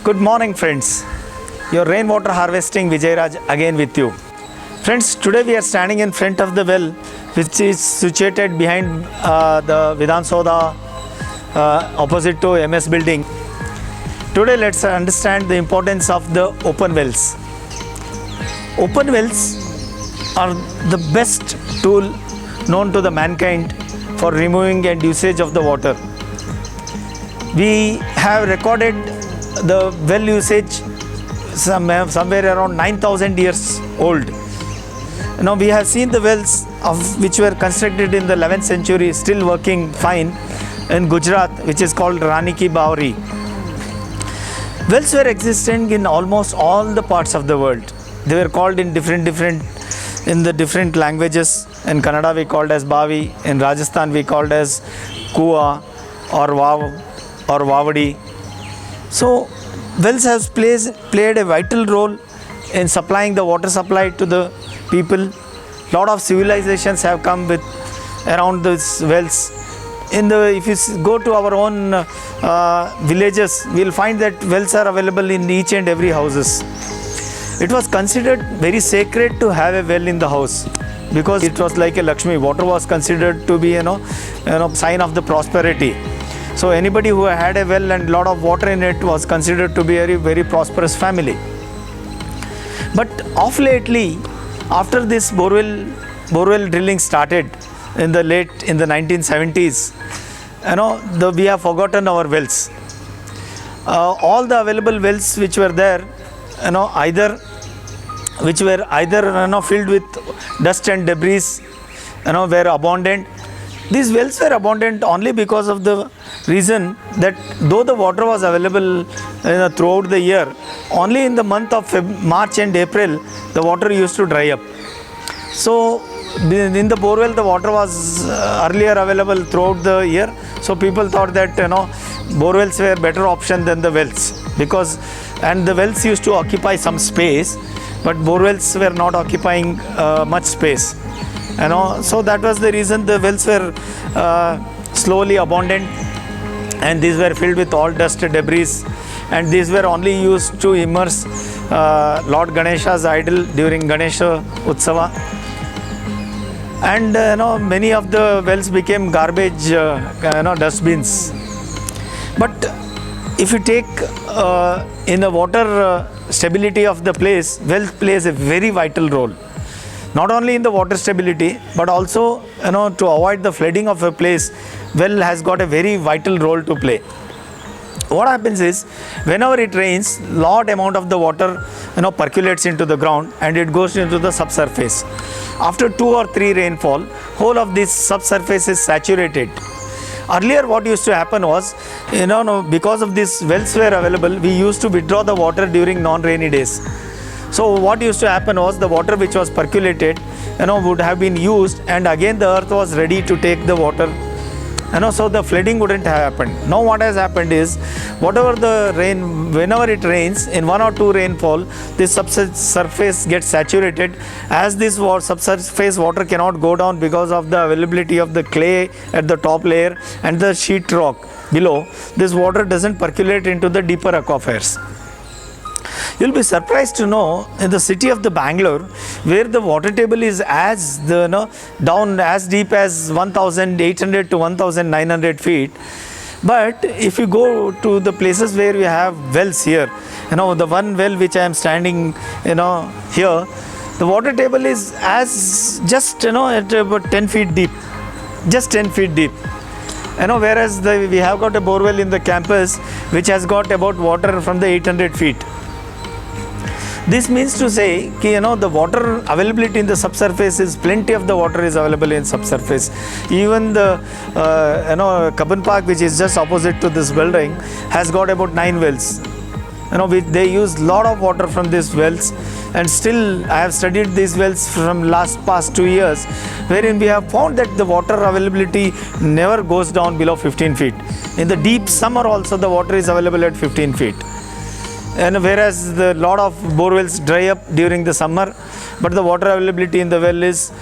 Good morning, friends. Your rainwater harvesting Vijay again with you. Friends, today we are standing in front of the well which is situated behind the Vidhan Soda opposite to MS building. Today let's understand the importance of the open wells. Open wells are the best tool known to the mankind for removing and usage of the water. We have recorded the well usage somewhere around 9,000 years old. Now we have seen the wells which were constructed in the 11th century still working fine in Gujarat, which is called Rani Ki Bawri. Wells were existing in almost all the parts of the world. They were called in different languages. In Kannada we called as Bavi, in Rajasthan we called as Kua or Vav or Vavadi. So wells have played a vital role in supplying the water supply to the people. Lot of civilizations have come with around these wells. If you go to our own villages, we will find that wells are available in each and every houses. It was considered very sacred to have a well in the house because it was like a Lakshmi. Water was considered to be sign of the prosperity. So anybody who had a well and lot of water in it was considered to be a very prosperous family. But of lately, after this borewell drilling started in the 1970s, we have forgotten our wells. All the available wells which were there, either filled with dust and debris, were abundant. These wells were abundant only because of the reason that though the water was available throughout the year, only in the month of March and April the water used to dry up. So in the borewell the water was earlier available throughout the year, so people thought that borewells were better option than the wells, and the wells used to occupy some space, but borewells were not occupying much space. So that was the reason the wells were slowly abundant, and these were filled with all dust and debris, and these were only used to immerse Lord Ganesha's idol during Ganesha Utsava. And many of the wells became garbage dustbins. But if you take in the water stability of the place, well plays a very vital role. Not only in the water stability, but also to avoid the flooding of a place, well has got a very vital role to play. What happens is, whenever it rains, large amount of the water percolates into the ground and it goes into the subsurface. After 2 or 3 rainfall, whole of this subsurface is saturated. Earlier what used to happen was, because of these wells were available, we used to withdraw the water during non-rainy days. So what used to happen was the water which was percolated would have been used, and again the earth was ready to take the water, so the flooding wouldn't have happened. Now what has happened is, whenever it rains, in 1 or 2 rainfall, this subsurface gets saturated. As this subsurface water cannot go down because of the availability of the clay at the top layer and the sheet rock below, this water doesn't percolate into the deeper aquifers. You'll be surprised to know, in the city of the Bangalore, where the water table is down as deep as 1,800 to 1,900 feet. But if you go to the places where we have wells here, the one well which I am standing, here, the water table is as just at about 10 feet deep, just 10 feet deep. Whereas we have got a borewell in the campus which has got about water from the 800 feet. This means to say, the water availability in the subsurface is plenty of the water is available in subsurface. Even the Cubbon Park, which is just opposite to this building, has got about 9 wells. They use lot of water from these wells, and still I have studied these wells from past 2 years, wherein we have found that the water availability never goes down below 15 feet. In the deep summer also the water is available at 15 feet. And whereas the lot of borewells dry up during the summer, but the water availability in the well is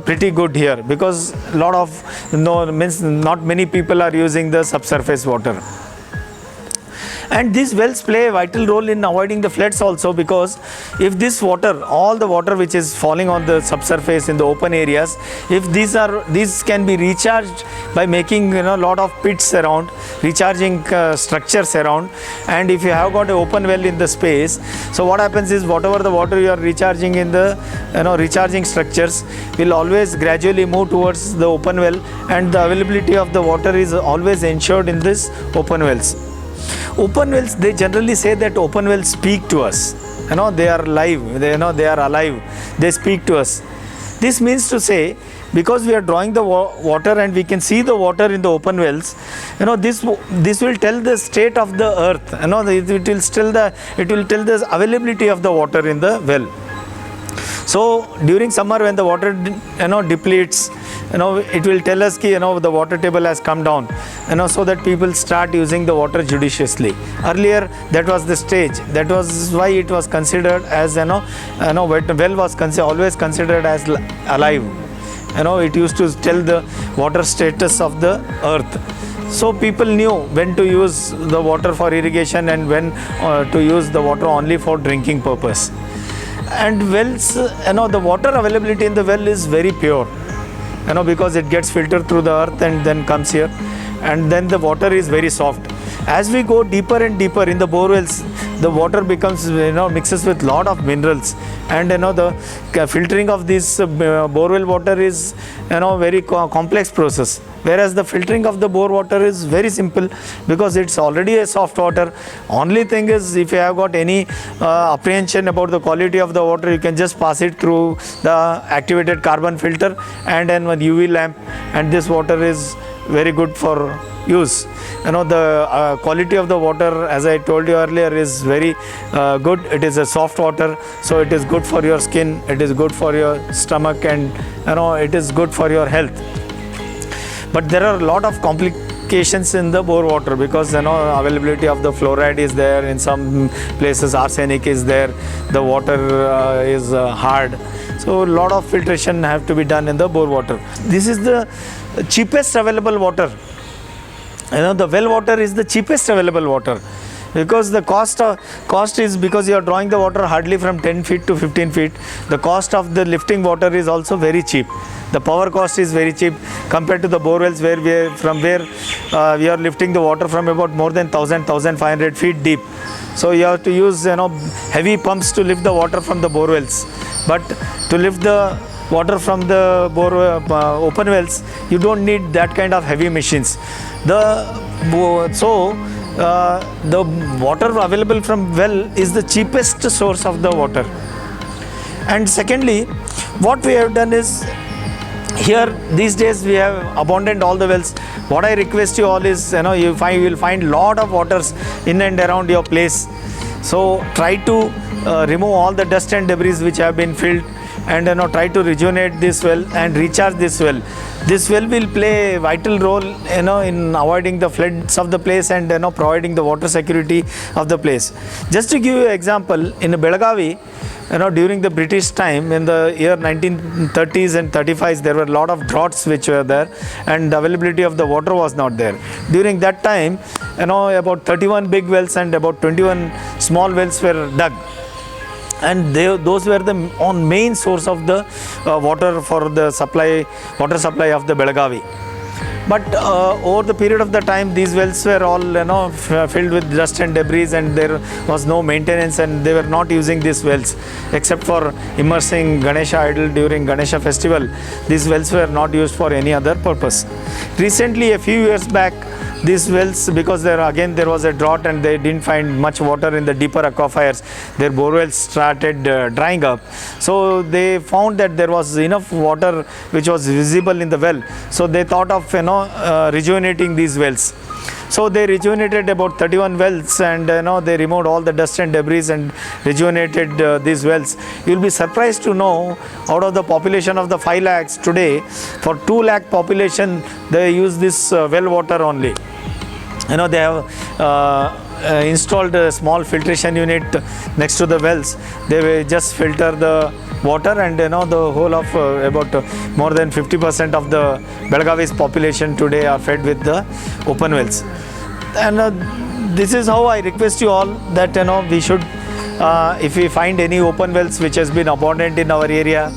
pretty good here, because not many people are using the subsurface water. And these wells play a vital role in avoiding the floods also, because if this water, all the water which is falling on the subsurface in the open areas, if these can be recharged by making lot of pits around, recharging structures around. And if you have got an open well in the space, so what happens is whatever the water you are recharging in the recharging structures will always gradually move towards the open well, and the availability of the water is always ensured in this open wells. Open wells, they generally say that open wells speak to us. They are live, they are alive, they speak to us. This means to say, because we are drawing the water and we can see the water in the open wells, this will tell the state of the earth. It will tell the availability of the water in the well. So during summer, when the water depletes, it will tell us that the water table has come down, so that people start using the water judiciously. Earlier, that was the stage. That was why it was considered as well was always considered as alive. It used to tell the water status of the earth. So people knew when to use the water for irrigation and when to use the water only for drinking purpose. And wells, the water availability in the well is very pure, because it gets filtered through the earth and then comes here, and then the water is very soft. As we go deeper and deeper in the bore wells, the water becomes mixes with lot of minerals, and the filtering of this bore well water is very complex process, whereas the filtering of the bore water is very simple, because it's already a soft water. Only thing is, if you have got any apprehension about the quality of the water, you can just pass it through the activated carbon filter and then with UV lamp, and this water is very good for use. The quality of the water, as I told you earlier, is very good. It is a soft water, so it is good for your skin, it is good for your stomach, and it is good for your health. But there are a lot of complications in the bore water, because availability of the fluoride is there. In some places arsenic is there. The water is hard. So a lot of filtration have to be done in the bore water. This is the cheapest available water. The well water is the cheapest available water, because the cost is, because you are drawing the water hardly from 10 feet to 15 feet. The cost of the lifting water is also very cheap. The power cost is very cheap compared to the bore wells, where we are lifting the water from about more than 1,500 feet deep. So you have to use heavy pumps to lift the water from the bore wells. But to lift the water from the open wells, you don't need that kind of heavy machines. The water available from well is the cheapest source of the water. And secondly, what we have done is, here these days we have abandoned all the wells. What I request you all is, you will find lot of waters in and around your place. So try to remove all the dust and debris which have been filled, and try to rejuvenate this well and recharge this well. This well will play a vital role in avoiding the floods of the place and providing the water security of the place. Just to give you an example, in Belagavi, during the British time, in the year 1930s and 35s, there were a lot of droughts which were there, and the availability of the water was not there. During that time, about 31 big wells and about 21 small wells were dug, and those were the main source of the water for the water supply of the Belagavi. But over the period of the time, these wells were all filled with dust and debris, and there was no maintenance, and they were not using these wells except for immersing Ganesha idol during Ganesha festival. These wells were not used for any other purpose. Recently, a few years back, these wells, because there was a drought and they didn't find much water in the deeper aquifers, their bore wells started drying up. So they found that there was enough water which was visible in the well. So they thought of rejuvenating these wells. So they rejuvenated about 31 wells, and they removed all the dust and debris and rejuvenated these wells. You will be surprised to know, out of the population of the 5 lakhs today, for 2 lakh population, they use this well water only. They have installed a small filtration unit next to the wells. They will just filter the water, and the whole of about more than 50% of the Belagavi's population today are fed with the open wells. And this is how I request you all that we should, if we find any open wells which has been abandoned in our area,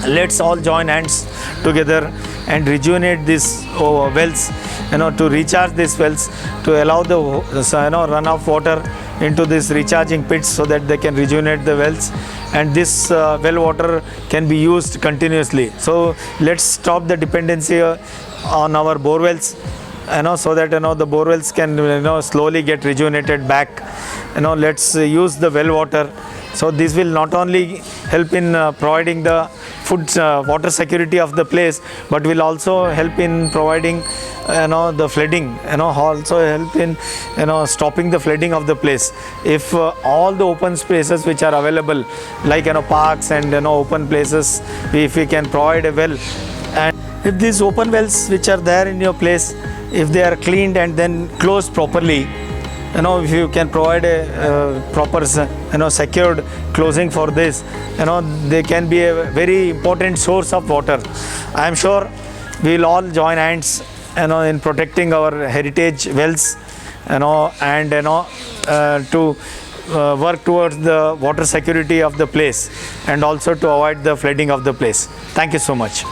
let's all join hands together and rejuvenate these wells, to recharge these wells, to allow the runoff water into this recharging pits so that they can rejuvenate the wells, and this well water can be used continuously. So let's stop the dependency on our bore wells, so that the bore wells can slowly get rejuvenated back. Let's use the well water. So this will not only help in providing the food water security of the place, but will also help in providing the flooding, also help in stopping the flooding of the place. If all the open spaces which are available, like parks and open places, if we can provide a well, and if these open wells which are there in your place, if they are cleaned and then closed properly, if you can provide a proper secured closing for this, they can be a very important source of water. I am sure we will all join hands in protecting our heritage wells, and to work towards the water security of the place, and also to avoid the flooding of the place. Thank you so much.